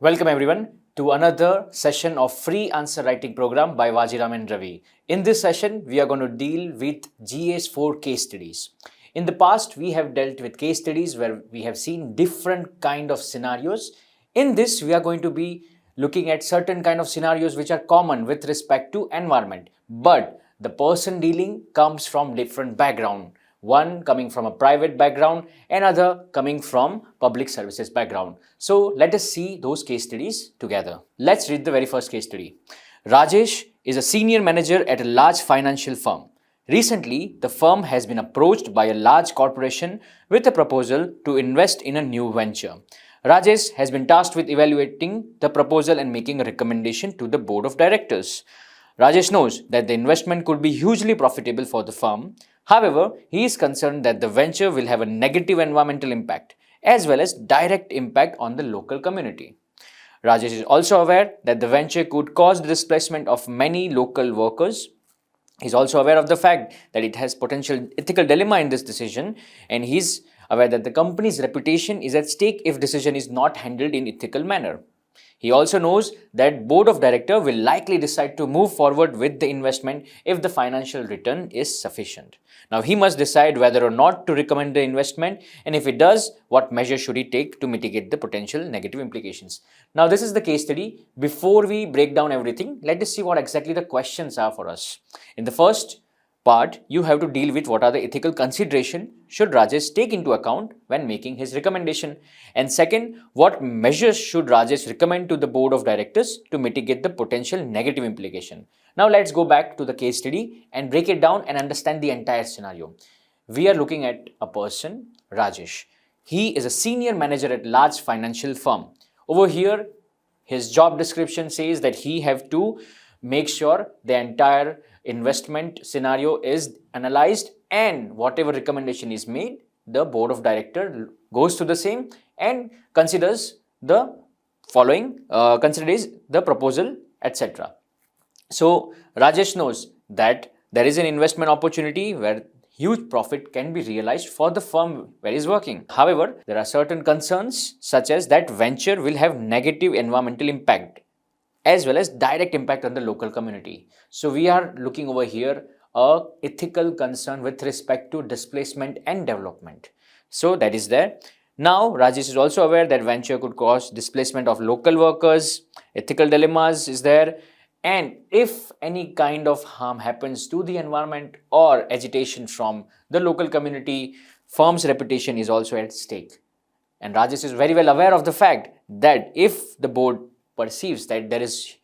Welcome everyone to another session of free answer writing program by Vajiram and Ravi. In this session, we are going to deal with GA's 4 case studies. In the past, we have dealt with case studies where we have seen different kind of scenarios. In this, we are going to be looking at certain kind of scenarios which are common with respect to environment. But the person dealing comes from different background. One coming from a private background, another coming from public services background. So let us see those case studies together. Let's read the very first case study. Rajesh is a senior manager at a large financial firm. Recently, the firm has been approached by a large corporation with a proposal to invest in a new venture. Rajesh has been tasked with evaluating the proposal and making a recommendation to the board of directors. Rajesh knows that the investment could be hugely profitable for the firm. However, he is concerned that the venture will have a negative environmental impact as well as direct impact on the local community. Rajesh is also aware that the venture could cause the displacement of many local workers. He is also aware of the fact that it has potential ethical dilemma in this decision, and he is aware that the company's reputation is at stake if decision is not handled in ethical manner. He also knows that board of director will likely decide to move forward with the investment if the financial return is sufficient. Now he must decide whether or not to recommend the investment, and if it does, what measures should he take to mitigate the potential negative implications. Now this is the case study. Before we break down everything, let us see what exactly the questions are for us. In the first part, you have to deal with what are the ethical consideration should Rajesh take into account when making his recommendation. And second, what measures should Rajesh recommend to the board of directors to mitigate the potential negative implication. Now let's go back to the case study and break it down and understand the entire scenario. We are looking at a person, Rajesh. He is a senior manager at large financial firm. Over here, his job description says that he have to make sure the entire investment scenario is analyzed, and whatever recommendation is made, the board of director goes to the same and considers the following, considers the proposal, etc. So Rajesh knows that there is an investment opportunity where huge profit can be realized for the firm where he is working. However, there are certain concerns such as that venture will have negative environmental impact as well as direct impact on the local community. So we are looking over here a ethical concern with respect to displacement and development. So that is there. Now Rajesh is also aware that venture could cause displacement of local workers, ethical dilemmas is there, and if any kind of harm happens to the environment or agitation from the local community, firm's reputation is also at stake. And Rajesh is very well aware of the fact that if the board perceives that there is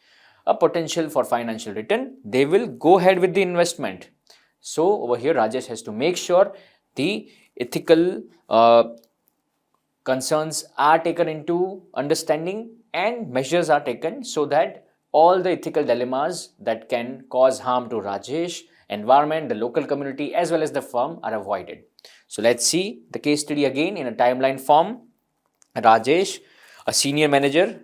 a potential for financial return, they will go ahead with the investment. So over here, Rajesh has to make sure the ethical concerns are taken into understanding and measures are taken so that all the ethical dilemmas that can cause harm to Rajesh, environment, the local community as well as the firm are avoided. So let's see the case study again in a timeline form. Rajesh, a senior manager,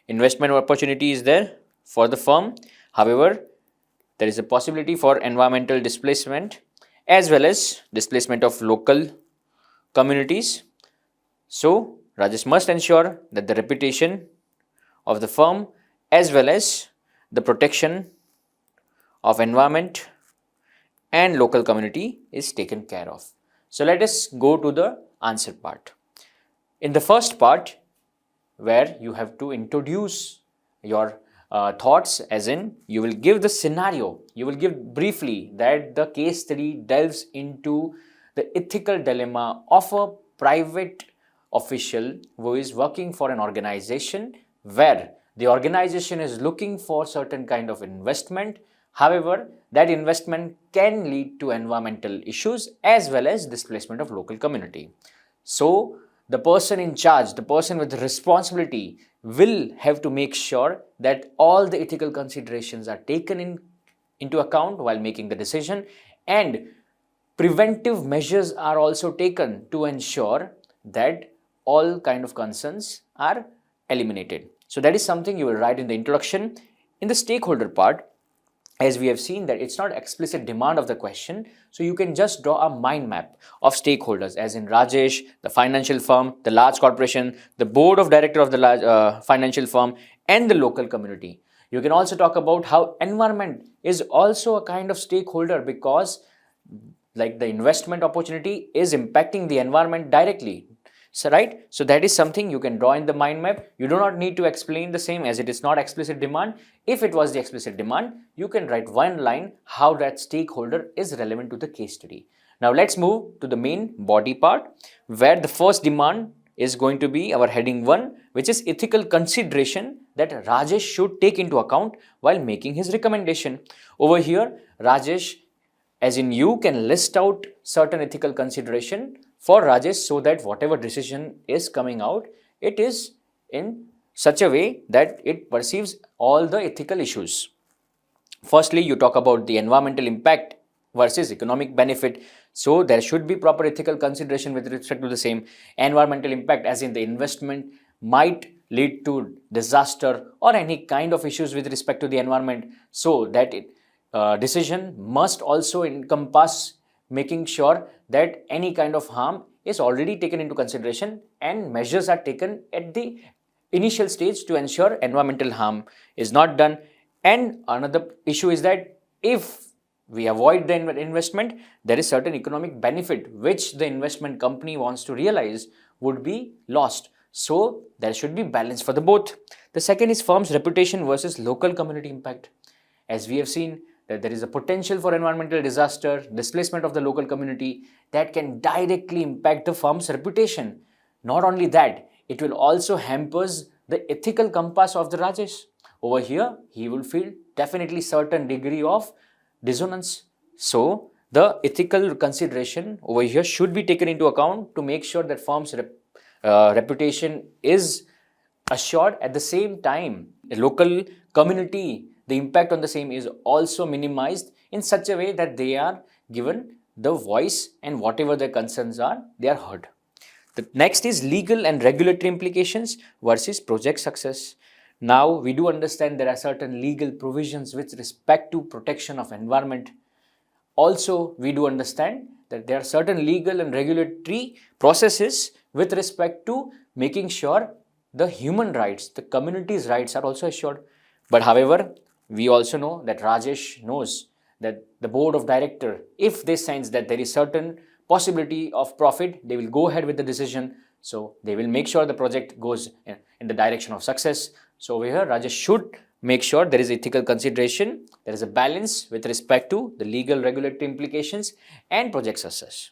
investment opportunity is there for the firm. However, there is a possibility for environmental displacement as well as displacement of local communities. So Rajesh must ensure that the reputation of the firm as well as the protection of environment and local community is taken care of. So let us go to the answer part. In the first part, where you have to introduce your thoughts, as in you will give the scenario, you will give briefly that the case study delves into the ethical dilemma of a private official who is working for an organization where the organization is looking for certain kind of investment. However, that investment can lead to environmental issues as well as displacement of local community. So the person in charge, the person with responsibility will have to make sure that all the ethical considerations are taken into account while making the decision, and preventive measures are also taken to ensure that all kind of concerns are eliminated. So that is something you will write in the introduction. In the stakeholder part, as we have seen that it's not explicit demand of the question, so you can just draw a mind map of stakeholders, as in Rajesh, the financial firm, the large corporation, the board of director of the large financial firm, and the local community. You can also talk about how environment is also a kind of stakeholder, because like the investment opportunity is impacting the environment directly. So right, so that is something you can draw in the mind map. You do not need to explain the same, as it is not explicit demand. If it was the explicit demand, you can write one line how that stakeholder is relevant to the case study. Now let's move to the main body part, where the first demand is going to be our heading 1, which is ethical consideration that Rajesh should take into account while making his recommendation. Over here, Rajesh, as in you can list out certain ethical consideration for Rajesh, so that whatever decision is coming out, it is in such a way that it perceives all the ethical issues. Firstly, you talk about the environmental impact versus economic benefit. So there should be proper ethical consideration with respect to the same. Environmental impact, as in the investment might lead to disaster or any kind of issues with respect to the environment, so that decision must also encompass making sure that any kind of harm is already taken into consideration and measures are taken at the initial stage to ensure environmental harm is not done. And another issue is that if we avoid the investment, there is certain economic benefit which the investment company wants to realize would be lost. So there should be balance for the both. The second is firm's reputation versus local community impact. As we have seen that there is a potential for environmental disaster, displacement of the local community, that can directly impact the firm's reputation. Not only that, it will also hampers the ethical compass of the Rajesh. Over here, he will feel definitely certain degree of dissonance. So the ethical consideration over here should be taken into account to make sure that firm's reputation is assured. At the same time, the local community, the impact on the same is also minimized in such a way that they are given the voice, and whatever their concerns are, they are heard. The next is legal and regulatory implications versus project success. Now we do understand there are certain legal provisions with respect to protection of environment. Also, we do understand that there are certain legal and regulatory processes with respect to making sure the human rights, the community's rights are also assured. But however, we also know that Rajesh knows that the board of director, if they sense that there is certain possibility of profit, they will go ahead with the decision. So they will make sure the project goes in the direction of success. So over here, Rajesh should make sure there is ethical consideration, there is a balance with respect to the legal regulatory implications and project success.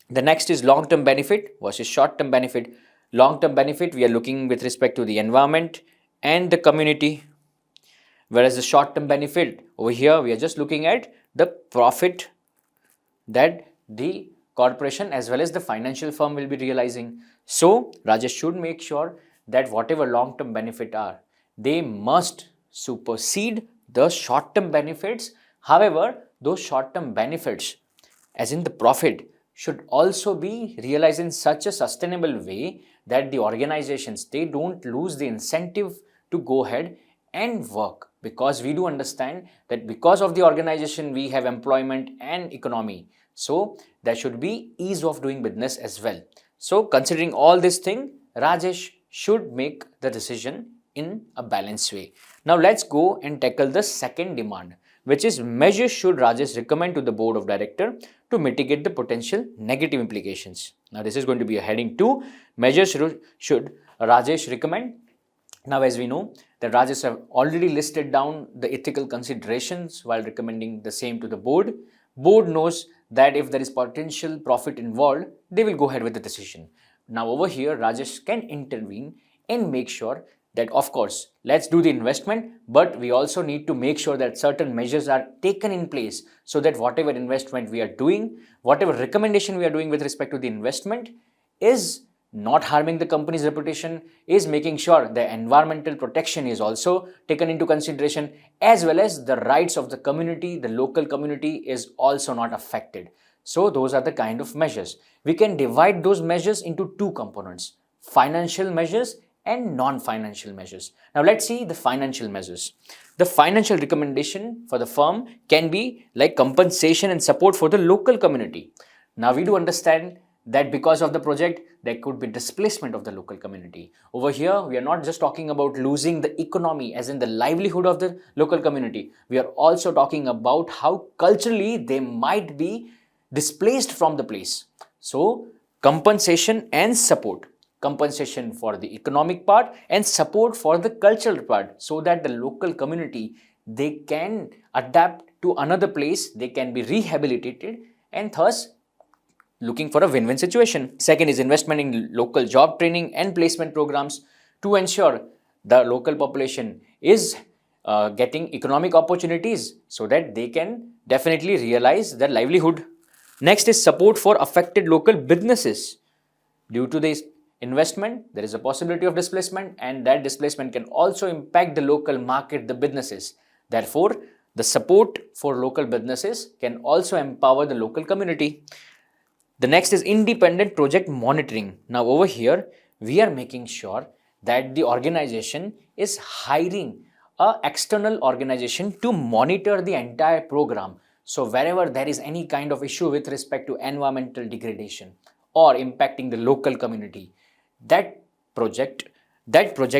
The next is long-term benefit versus short-term benefit. Long-term benefit, we are looking with respect to the environment and the community. Whereas the short-term benefit, over here, we are just looking at the profit that the corporation as well as the financial firm will be realizing. So Rajesh should make sure that whatever long-term benefit are, they must supersede the short-term benefits. However, those short-term benefits, as in the profit, should also be realized in such a sustainable way that the organizations, they don't lose the incentive to go ahead and work, because we do understand that because of the organization we have employment and economy, so there should be ease of doing business as well. So considering all this thing, Rajesh should make the decision in a balanced way. Now let's go and tackle the second demand, which is measures should Rajesh recommend to the board of director to mitigate the potential negative implications. Now this is going to be a heading 2, measures should Rajesh recommend. Now as we know that Rajesh have already listed down the ethical considerations while recommending the same to the board. Board knows that if there is potential profit involved, they will go ahead with the decision. Now over here, Rajesh can intervene and make sure that, of course, let's do the investment, but we also need to make sure that certain measures are taken in place so that whatever investment we are doing, whatever recommendation we are doing with respect to the investment is not harming the company's reputation, is making sure the environmental protection is also taken into consideration, as well as the rights of the community, the local community is also not affected. So those are the kind of measures. We can divide those measures into two components: financial measures and non-financial measures. Now let's see the financial measures. The financial recommendation for the firm can be like compensation and support for the local community. Now we do understand that because of the project, there could be displacement of the local community. Over here, we are not just talking about losing the economy as in the livelihood of the local community. We are also talking about how culturally they might be displaced from the place. So compensation and support. Compensation for the economic part and support for the cultural part, so that the local community, they can adapt to another place, they can be rehabilitated, and thus looking for a win-win situation. Second is investment in local job training and placement programs to ensure the local population is getting economic opportunities so that they can definitely realize their livelihood. Next is support for affected local businesses. Due to this investment, there is a possibility of displacement, and that displacement can also impact the local market, the businesses. Therefore, the support for local businesses can also empower the local community. The next is independent project monitoring. Now over here, we are making sure that the organization is hiring an external organization to monitor the entire program. So wherever there is any kind of issue with respect to environmental degradation or impacting the local community, that project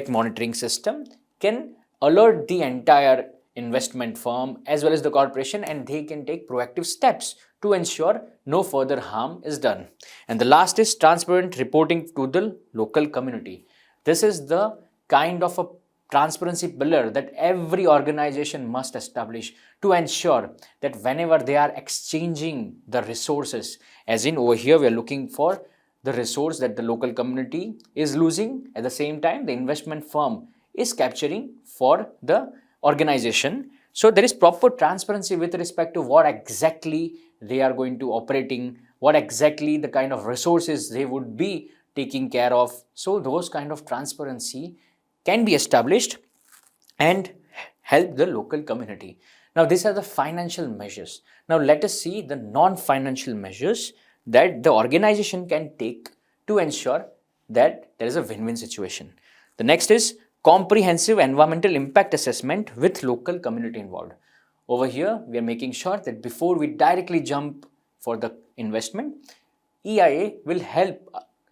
monitoring system can alert the entire investment firm as well as the corporation, and they can take proactive steps to ensure no further harm is done. And the last is transparent reporting to the local community. This is the kind of a transparency pillar that every organization must establish to ensure that whenever they are exchanging the resources, as in over here we are looking for the resource that the local community is losing, at the same time the investment firm is capturing for the organization. So there is proper transparency with respect to what exactly they are going to operating, what exactly the kind of resources they would be taking care of. So those kind of transparency can be established and help the local community. Now these are the financial measures. Now let us see the non-financial measures that the organization can take to ensure that there is a win-win situation. The next is comprehensive environmental impact assessment with local community involved. Over here, we are making sure that before we directly jump for the investment, EIA will help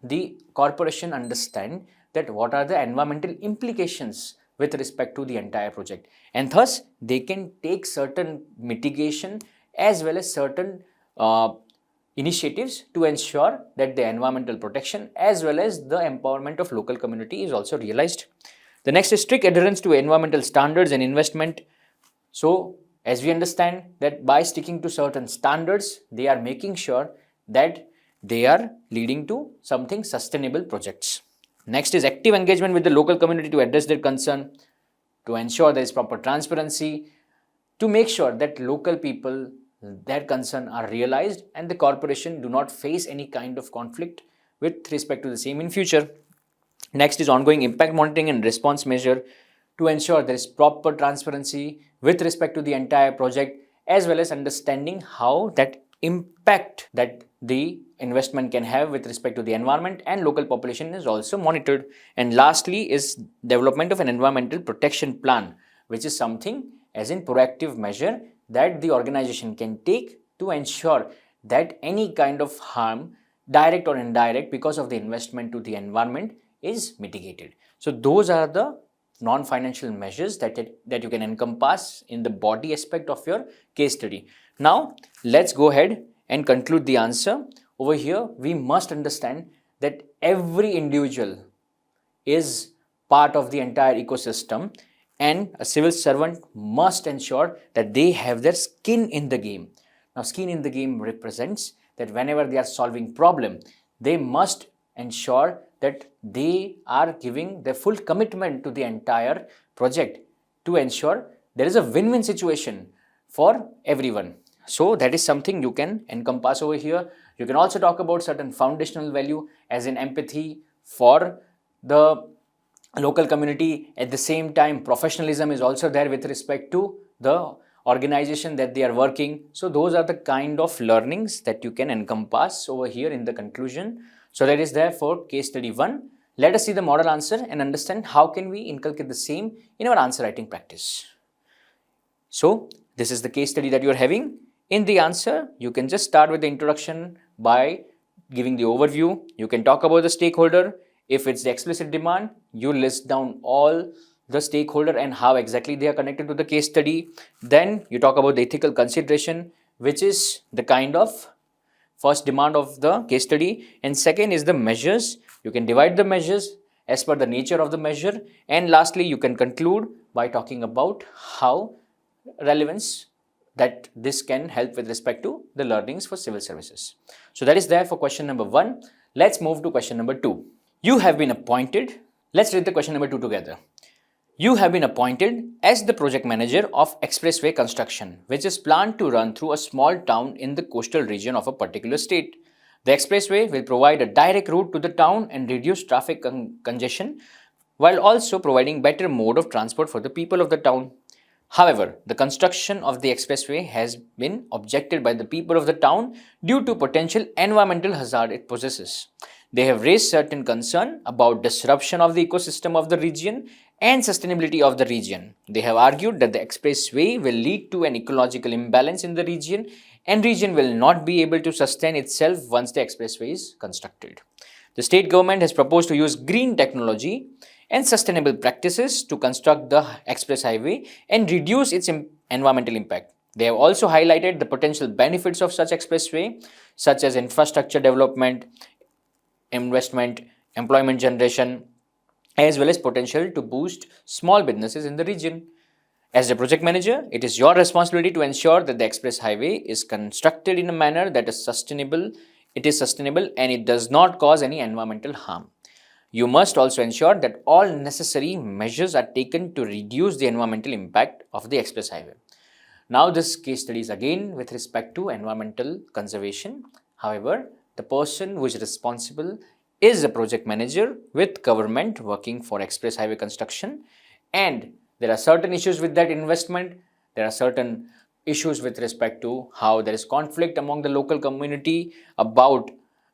the corporation understand that what are the environmental implications with respect to the entire project, and thus they can take certain mitigation as well as certain initiatives to ensure that the environmental protection as well as the empowerment of local community is also realized. The next is strict adherence to environmental standards and investment. So as we understand that by sticking to certain standards, they are making sure that they are leading to something sustainable projects. Next is active engagement with the local community to address their concern, to ensure there is proper transparency, to make sure that local people, their concern are realized and the corporation do not face any kind of conflict with respect to the same in future. Next is ongoing impact monitoring and response measure to ensure there is proper transparency with respect to the entire project, as well as understanding how that impact that the investment can have with respect to the environment and local population is also monitored. And lastly is development of an environmental protection plan, which is something as in proactive measure that the organization can take to ensure that any kind of harm, direct or indirect, because of the investment to the environment is mitigated. So those are the non-financial measures that you can encompass in the body aspect of your case study. Now let's go ahead and conclude the answer. Over here we must understand that every individual is part of the entire ecosystem, and a civil servant must ensure that they have their skin in the game. Now skin in the game represents that whenever they are solving problem, they must ensure that they are giving their full commitment to the entire project to ensure there is a win-win situation for everyone. So that is something you can encompass over here. You can also talk about certain foundational value as in empathy for the local community. At the same time, professionalism is also there with respect to the organization that they are working. So those are the kind of learnings that you can encompass over here in the conclusion. So that is there for case study 1. Let us see the model answer and understand how can we inculcate the same in our answer writing practice. So this is the case study that you are having. In the answer, you can just start with the introduction by giving the overview. You can talk about the stakeholder. If it's the explicit demand, you list down all the stakeholder and how exactly they are connected to the case study. Then you talk about the ethical consideration, which is the kind of first demand of the case study, and second is the measures. You can divide the measures as per the nature of the measure, and lastly you can conclude by talking about how relevance that this can help with respect to the learnings for civil services. So that is there for question number 1. Let's move to question number 2. You have been appointed. Let's read the question number 2 together. You have been appointed as the project manager of expressway construction, which is planned to run through a small town in the coastal region of a particular state. The expressway will provide a direct route to the town and reduce traffic congestion, while also providing better mode of transport for the people of the town. However, the construction of the expressway has been objected by the people of the town due to potential environmental hazard it possesses. They have raised certain concern about disruption of the ecosystem of the region and sustainability of the region. They have argued that the expressway will lead to an ecological imbalance in the region and region will not be able to sustain itself once the expressway is constructed. The state government has proposed to use green technology and sustainable practices to construct the express highway and reduce its environmental impact. They have also highlighted the potential benefits of such expressway, such as infrastructure development, investment, employment generation, as well as potential to boost small businesses in the region. As the project manager, it is your responsibility to ensure that the express highway is constructed in a manner that is sustainable, and it does not cause any environmental harm. You must also ensure that all necessary measures are taken to reduce the environmental impact of the express highway. Now this case study is again with respect to environmental conservation. However, the person who is responsible is a project manager with government working for express highway construction, and there are certain issues with that investment. There are certain issues with respect to how there is conflict among the local community about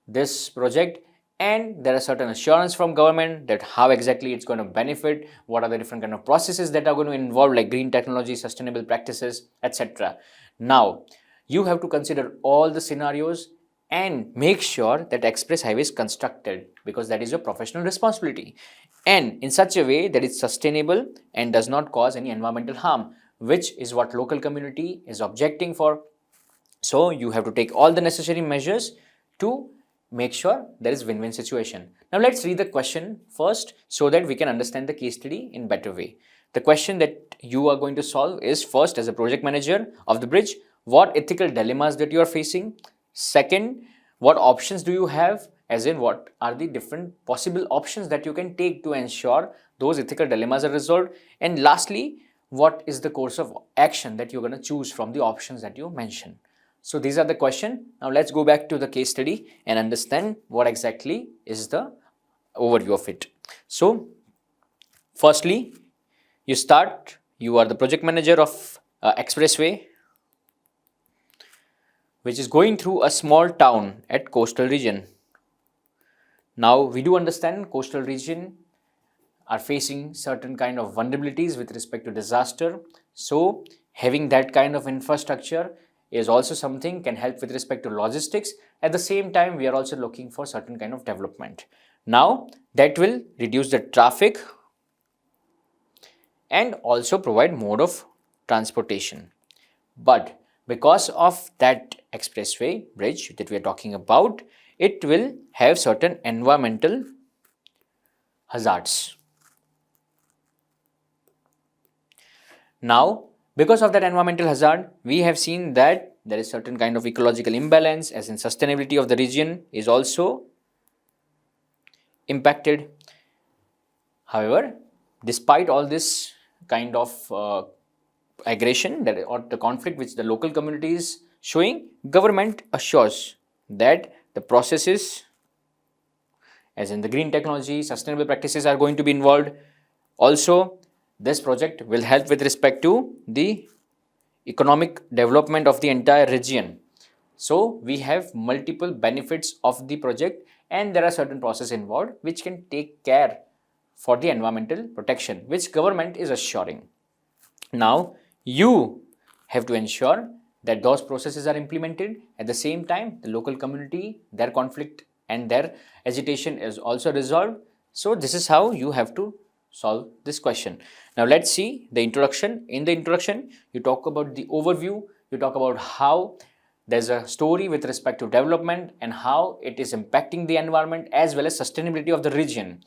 this project, and there are certain assurance from government that how exactly it's going to benefit, what are the different kind of processes that are going to involve like green technology, sustainable practices, etc. Now you have to consider all the scenarios and make sure that express highway is constructed, because that is your professional responsibility, and in such a way that it's sustainable and does not cause any environmental harm, which is what local community is objecting for. So you have to take all the necessary measures to make sure there is win-win situation. Now let's read the question first so that we can understand the case study in better way. The question that you are going to solve is, first, as a project manager of the bridge, what ethical dilemmas that you are facing. Second, what options do you have, as in what are the different possible options that you can take to ensure those ethical dilemmas are resolved. And lastly, what is the course of action that you're going to choose from the options that you mentioned. So these are the question. Now let's go back to the case study and understand what exactly is the overview of it. So firstly, you are the project manager of expressway, which is going through a small town at coastal region. Now we do understand coastal region are facing certain kind of vulnerabilities with respect to disaster. So having that kind of infrastructure is also something can help with respect to logistics. At the same time, we are also looking for certain kind of development. Now that will reduce the traffic and also provide mode of transportation. But because of that expressway bridge that we are talking about, it will have certain environmental hazards. Now, because of that environmental hazard, we have seen that there is certain kind of ecological imbalance, as in sustainability of the region is also impacted. However, despite all this kind of aggression or the conflict which the local community is showing, government assures that the processes, as in the green technology, sustainable practices are going to be involved. Also, this project will help with respect to the economic development of the entire region. So we have multiple benefits of the project, and there are certain processes involved which can take care for the environmental protection, which government is assuring. Now, you have to ensure that those processes are implemented. At the same time, the local community, their conflict and their agitation is also resolved. So, this is how you have to solve this question. Now, let's see the introduction. In the introduction, you talk about the overview, you talk about how there's a story with respect to development and how it is impacting the environment as well as sustainability of the region.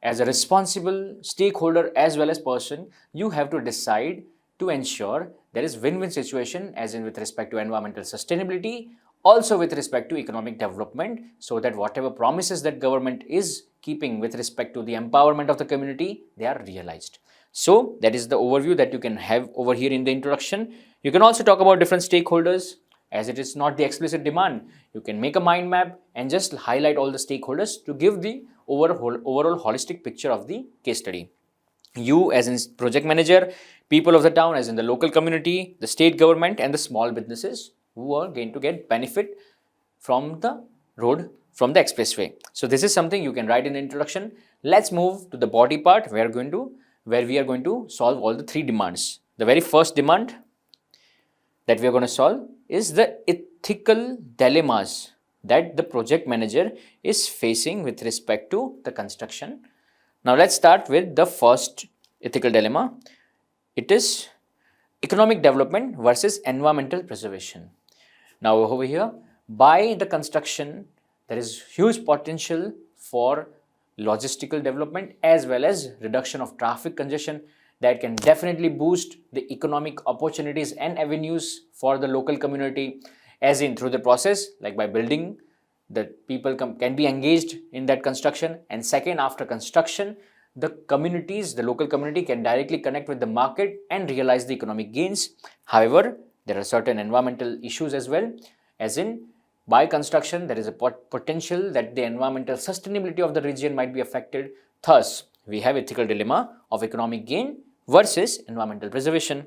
As a responsible stakeholder as well as person, you have to decide to ensure there is win-win situation, as in with respect to environmental sustainability, also with respect to economic development, so that whatever promises that government is keeping with respect to the empowerment of the community, they are realized. So that is the overview that you can have over here in the introduction. You can also talk about different stakeholders, as it is not the explicit demand. You can make a mind map and just highlight all the stakeholders to give the overall holistic picture of the case study. You as in project manager, people of the town as in the local community, the state government and the small businesses who are going to get benefit from the road, from the expressway. So this is something you can write in the introduction. Let's move to the body part where we are going to solve all the three demands. The very first demand that we are going to solve is the ethical dilemmas that the project manager is facing with respect to the construction. Now let's start with the first ethical dilemma. It is economic development versus environmental preservation. Now over here, by the construction, there is huge potential for logistical development as well as reduction of traffic congestion that can definitely boost the economic opportunities and avenues for the local community, as in through the process, like by building, that people can be engaged in that construction. And second, after construction, the communities, the local community can directly connect with the market and realize the economic gains. However, there are certain environmental issues as well, as in by construction, there is a potential that the environmental sustainability of the region might be affected. Thus, we have ethical dilemma of economic gain versus environmental preservation.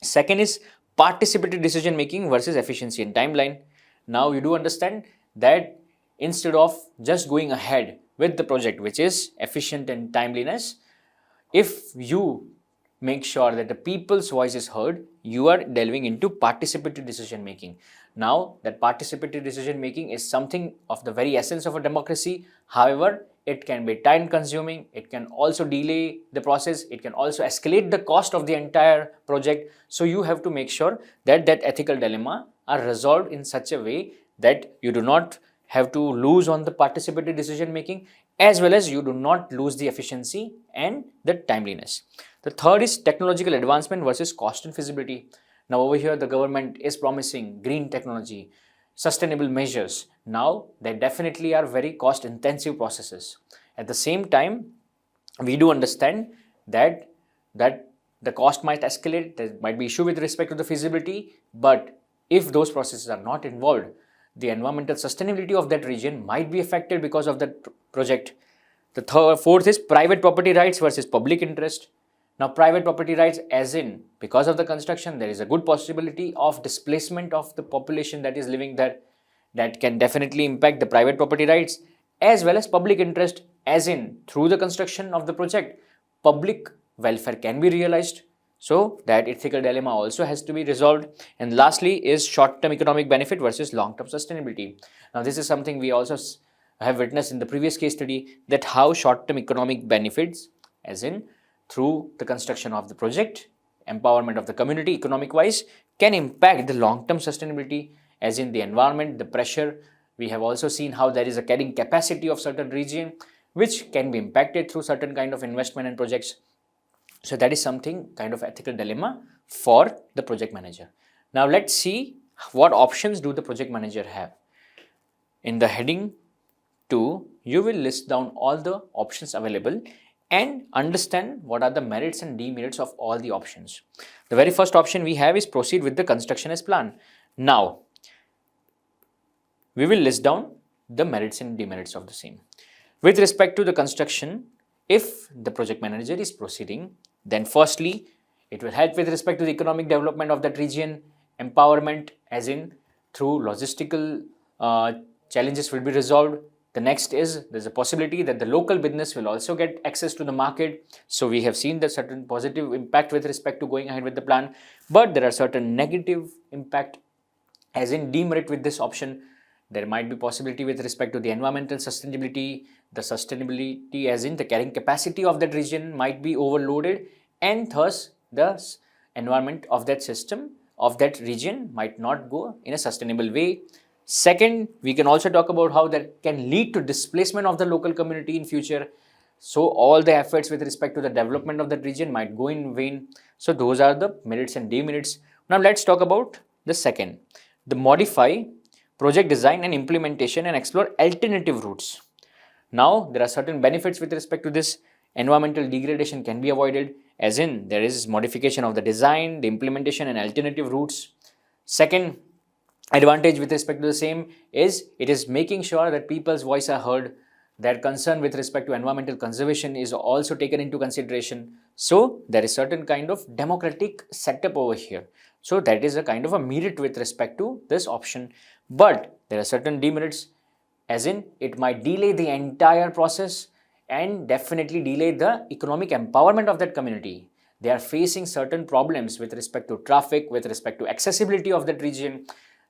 Second is participatory decision making versus efficiency and timeline. Now you do understand that instead of just going ahead with the project which is efficient and timeliness, if you make sure that the people's voice is heard, you are delving into participatory decision making. Now that participatory decision making is something of the very essence of a democracy. However, it can be time consuming, it can also delay the process, it can also escalate the cost of the entire project. So you have to make sure that that ethical dilemma are resolved in such a way that you do not have to lose on the participatory decision making, as well as you do not lose the efficiency and the timeliness. The third is technological advancement versus cost and feasibility. Now over here the government is promising green technology, sustainable measures. Now they definitely are very cost intensive processes. At the same time, we do understand that the cost might escalate, there might be issue with respect to the feasibility, but if those processes are not involved, the environmental sustainability of that region might be affected because of that project. The fourth is private property rights versus public interest. Now private property rights, as in because of the construction there is a good possibility of displacement of the population that is living there, that can definitely impact the private property rights, as well as public interest, as in through the construction of the project public welfare can be realized. So that ethical dilemma also has to be resolved. And lastly is short-term economic benefit versus long-term sustainability. Now this is something we also have witnessed in the previous case study, that how short-term economic benefits, as in through the construction of the project, empowerment of the community economic wise, can impact the long-term sustainability, as in the environment, the pressure. We have also seen how there is a carrying capacity of certain region which can be impacted through certain kind of investment and projects. So that is something kind of ethical dilemma for the project manager. Now let's see what options do the project manager have. In the heading 2, you will list down all the options available and understand what are the merits and demerits of all the options. The very first option we have is proceed with the construction as planned. Now, we will list down the merits and demerits of the same. With respect to the construction, if the project manager is proceeding, then firstly, it will help with respect to the economic development of that region, empowerment, as in through logistical challenges will be resolved, The next is there's a possibility that the local business will also get access to the market. So we have seen the certain positive impact with respect to going ahead with the plan, but there are certain negative impact as in demerit with this option. There might be possibility with respect to the environmental sustainability, the sustainability as in the carrying capacity of that region might be overloaded, and thus the environment of that system of that region might not go in a sustainable way. Second, we can also talk about how that can lead to displacement of the local community in future. So all the efforts with respect to the development of that region might go in vain. So those are the merits and demerits. Now let's talk about the second, the modify project design and implementation and explore alternative routes. Now there are certain benefits with respect to this. Environmental degradation can be avoided, as in there is modification of the design, the implementation and alternative routes. Second advantage with respect to the same is it is making sure that people's voice are heard. Their concern with respect to environmental conservation is also taken into consideration. So there is certain kind of democratic setup over here. So that is a kind of a merit with respect to this option. But there are certain demerits, as in it might delay the entire process and definitely delay the economic empowerment of that community. They are facing certain problems with respect to traffic, with respect to accessibility of that region,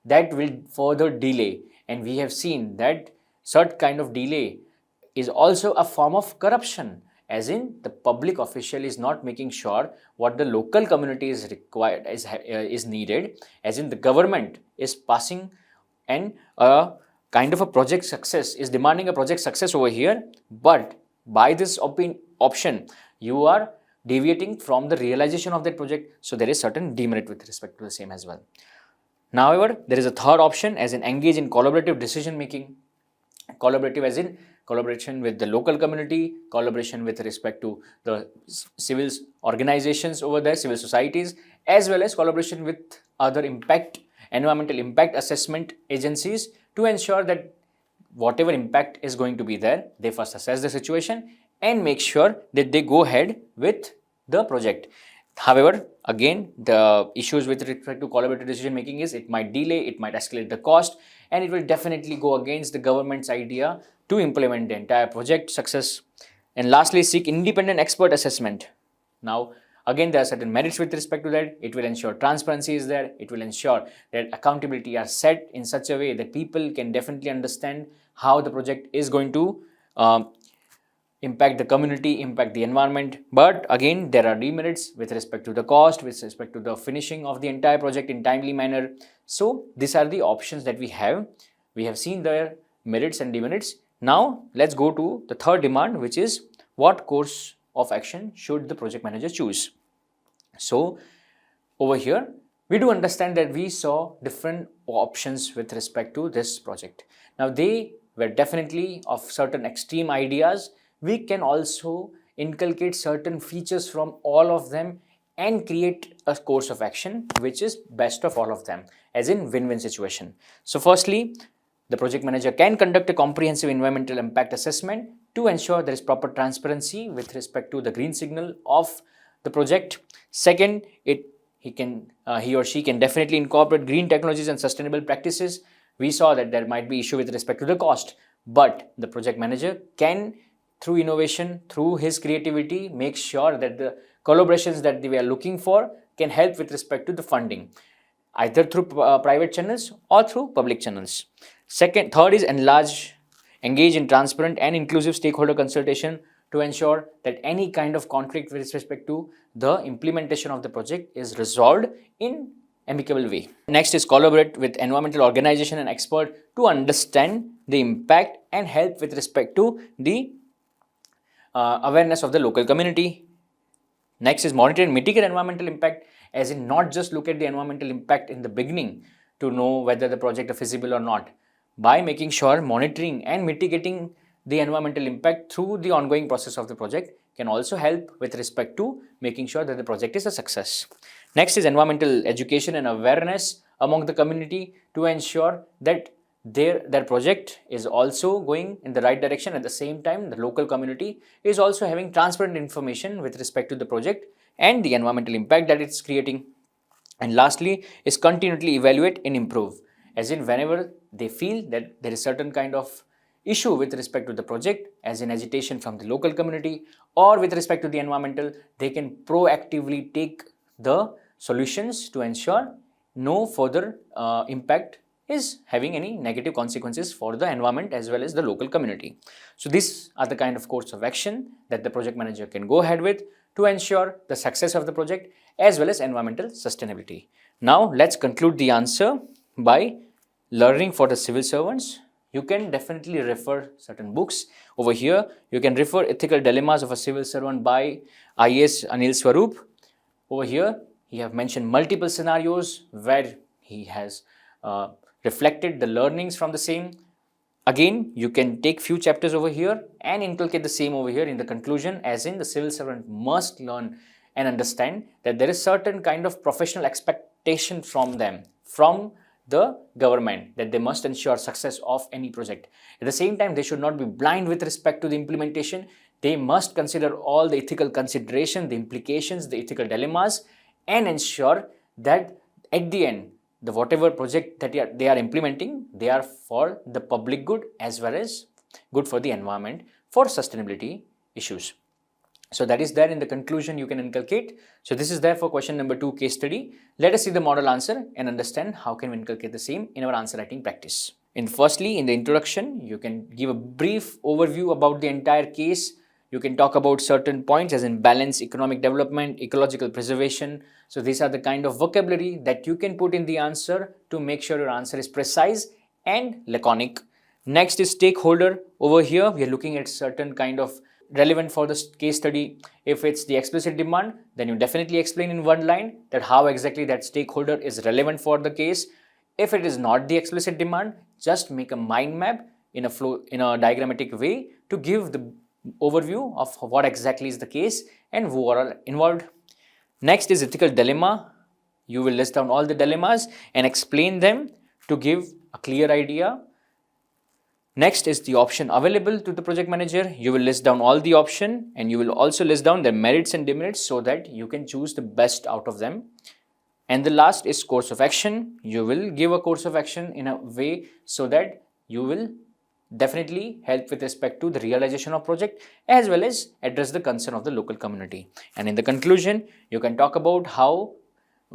that will further delay. And we have seen that such kind of delay is also a form of corruption, as in the public official is not making sure what the local community is required, is needed, as in the government is passing and a kind of a project success, is demanding a project success over here, but by this option you are deviating from the realization of that project. So there is certain demerit with respect to the same as well. Now, however, there is a third option, as in engage in collaborative decision making. Collaborative as in collaboration with the local community, collaboration with respect to the civil organizations over there, civil societies, as well as collaboration with other environmental impact assessment agencies, to ensure that whatever impact is going to be there, they first assess the situation and make sure that they go ahead with the project. However, again, the issues with respect to collaborative decision making is it might delay, it might escalate the cost, and it will definitely go against the government's idea to implement the entire project success. And lastly, seek independent expert assessment. Now, again, there are certain merits with respect to that. It will ensure transparency is there. It will ensure that accountability are set in such a way that people can definitely understand how the project is going to impact the community, impact the environment. But again, there are demerits with respect to the cost, with respect to the finishing of the entire project in timely manner. So these are the options that we have. We have seen their merits and demerits. Now let's go to the third demand, which is what course of action should the project manager choose. So over here, we do understand that we saw different options with respect to this project. Now they were definitely of certain extreme ideas. We can also inculcate certain features from all of them and create a course of action which is best of all of them, as in win-win situation. So firstly, the project manager can conduct a comprehensive environmental impact assessment to ensure there is proper transparency with respect to the green signal of the project. Second, he or she can definitely incorporate green technologies and sustainable practices. We saw that there might be issue with respect to the cost, but the project manager can, through innovation, through his creativity, make sure that the collaborations that we are looking for can help with respect to the funding, either through private channels or through public channels. Third is engage in transparent and inclusive stakeholder consultation to ensure that any kind of conflict with respect to the implementation of the project is resolved in amicable way. Next is collaborate with environmental organization and expert to understand the impact and help with respect to the awareness of the local community. Next is monitor and mitigate environmental impact, as in not just look at the environmental impact in the beginning to know whether the project is feasible or not. By making sure monitoring and mitigating the environmental impact through the ongoing process of the project can also help with respect to making sure that the project is a success. Next is environmental education and awareness among the community to ensure that their project is also going in the right direction. At the same time, the local community is also having transparent information with respect to the project and the environmental impact that it's creating. And lastly is continually evaluate and improve, as in whenever they feel that there is certain kind of issue with respect to the project, as in agitation from the local community, or with respect to the environmental, they can proactively take the solutions to ensure no further impact is having any negative consequences for the environment as well as the local community. So these are the kind of course of action that the project manager can go ahead with to ensure the success of the project as well as environmental sustainability. Now let's conclude the answer by learning for the civil servants. You can definitely refer certain books. Over here, you can refer Ethical Dilemmas of a Civil Servant by IAS Anil Swarup. Over here, he have mentioned multiple scenarios where he has reflected the learnings from the same. Again, you can take few chapters over here and inculcate the same over here in the conclusion, as in the civil servant must learn and understand that there is certain kind of professional expectation from them, from the government, that they must ensure success of any project. At the same time, they should not be blind with respect to the implementation. They must consider all the ethical consideration, the implications, the ethical dilemmas, and ensure that at the end, the whatever project that they are implementing, they are for the public good as well as good for the environment, for sustainability issues. So that is there in the conclusion you can inculcate. So this is there for question number 2 case study. Let us see the model answer and understand how can we inculcate the same in our answer writing practice. Firstly, in the introduction, you can give a brief overview about the entire case. You can talk about certain points as in balance, economic development, ecological preservation. So these are the kind of vocabulary that you can put in the answer to make sure your answer is precise and laconic. Next is stakeholder. Over here, we are looking at certain kind of relevant for the case study. If it's the explicit demand, then you definitely explain in one line that how exactly that stakeholder is relevant for the case. If it is not the explicit demand, just make a mind map in a diagrammatic way to give the overview of what exactly is the case and who are involved. Next is ethical dilemma. You will list down all the dilemmas and explain them to give a clear idea. Next is the option available to the project manager. You will list down all the option and you will also list down their merits and demerits so that you can choose the best out of them. And the last is course of action. You will give a course of action in a way so that you will definitely help with respect to the realization of project as well as address the concern of the local community. And in the conclusion, you can talk about how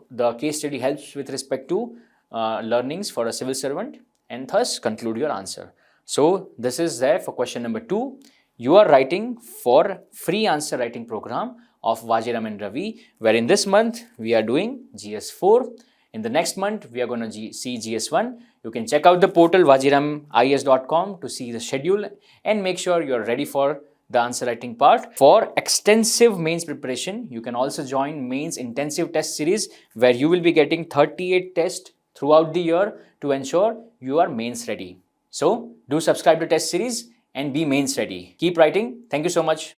the case study helps with respect to learnings for a civil servant and thus conclude your answer. So this is there for question number 2. You are writing for free answer writing program of Vajiram and Ravi, where in this month we are doing GS4. In the next month, we are going to see GS1. You can check out the portal vajiramis.com to see the schedule and make sure you are ready for the answer writing part. For extensive mains preparation, you can also join mains intensive test series where you will be getting 38 tests throughout the year to ensure you are mains ready. So do subscribe to test series and be mains ready. Keep writing. Thank you so much.